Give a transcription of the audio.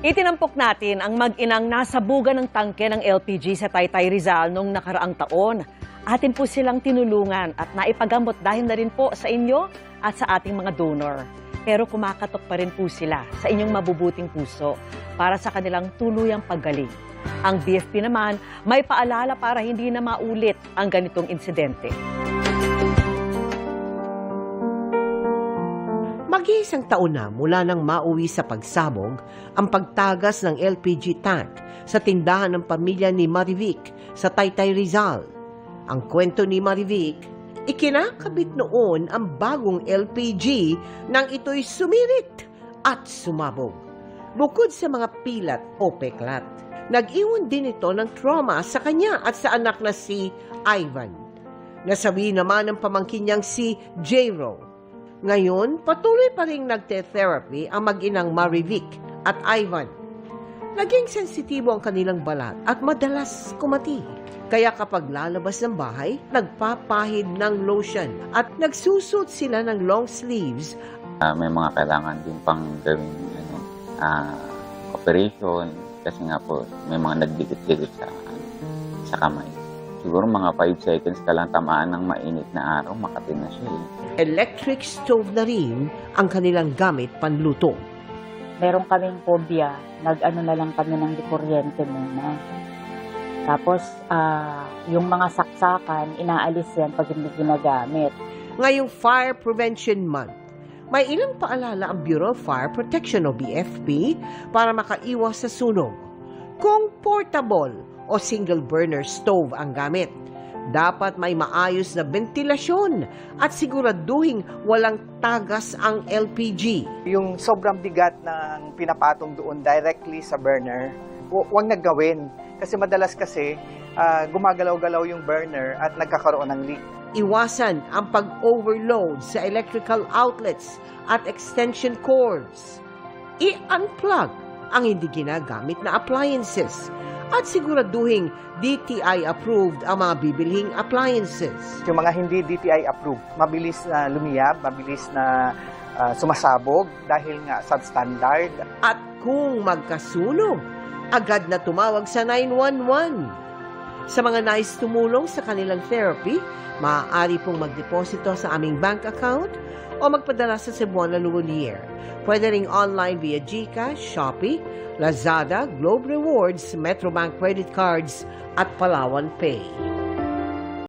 Itinampok natin ang mag-inang nasabugan ng tangke ng LPG sa Taytay Rizal noong nakaraang taon. Atin po silang tinulungan at naipagamot dahil na rin po sa inyo at sa ating mga donor. Pero kumakatok pa rin po sila sa inyong mabubuting puso para sa kanilang tuluyang paggaling. Ang BFP naman may paalala para hindi na maulit ang ganitong insidente. Mag-iisang taon na mula nang mauwi sa pagsabog ang pagtagas ng LPG tank sa tindahan ng pamilya ni Marivic sa Taytay Rizal. Ang kwento ni Marivic, ikinakabit noon ang bagong LPG nang ito'y sumirit at sumabog. Bukod sa mga pilat o peklat, nag-iwan din ito ng trauma sa kanya at sa anak na si Ivan. Nasabi naman ng pamangkin niyang si J-Ro. Ngayon, patuloy pa rin nagte-therapy ang mag-inang Marivic at Ivan. Naging sensitibo ang kanilang balat at madalas kumati. Kaya kapag lalabas ng bahay, nagpapahid ng lotion at nagsusot sila ng long sleeves. May mga kailangan din pang gawing operation kasi nga po may mga nagdikit-dikit sa kamay. Siguro mga 5 seconds ka lang tamaan ng mainit na araw, makatin na siya eh. Electric stove na rin ang kanilang gamit panluto. Meron kaming phobia, nag-ano na lang kami ng kuryente muna. Tapos, yung mga saksakan, inaalis yan pag hindi ginagamit. Ngayong Fire Prevention Month, may ilang paalala ang Bureau of Fire Protection o BFP para makaiwas sa sunog. Kung portable o single burner stove ang gamit, dapat may maayos na ventilasyon at siguraduhin walang tagas ang LPG. Yung sobrang bigat ng pinapatong doon directly sa burner, huwag na gawin. Kasi madalas gumagalaw-galaw yung burner at nagkakaroon ng leak. Iwasan ang pag-overload sa electrical outlets at extension cords. I-unplug ang hindi ginagamit na appliances at siguraduhin DTI-approved ang mga bibilhing appliances. Yung mga hindi DTI-approved, mabilis na lumiyab, mabilis na sumasabog dahil nga substandard. At kung magkasunog, agad na tumawag sa 911. Sa mga nais tumulong sa kanilang therapy, maaari pong magdeposito sa aming bank account o magpadala sa Cebuana Luwalier. Pwede ring online via GCash, Shopee, Lazada, Globe Rewards, Metrobank Credit Cards at Palawan Pay.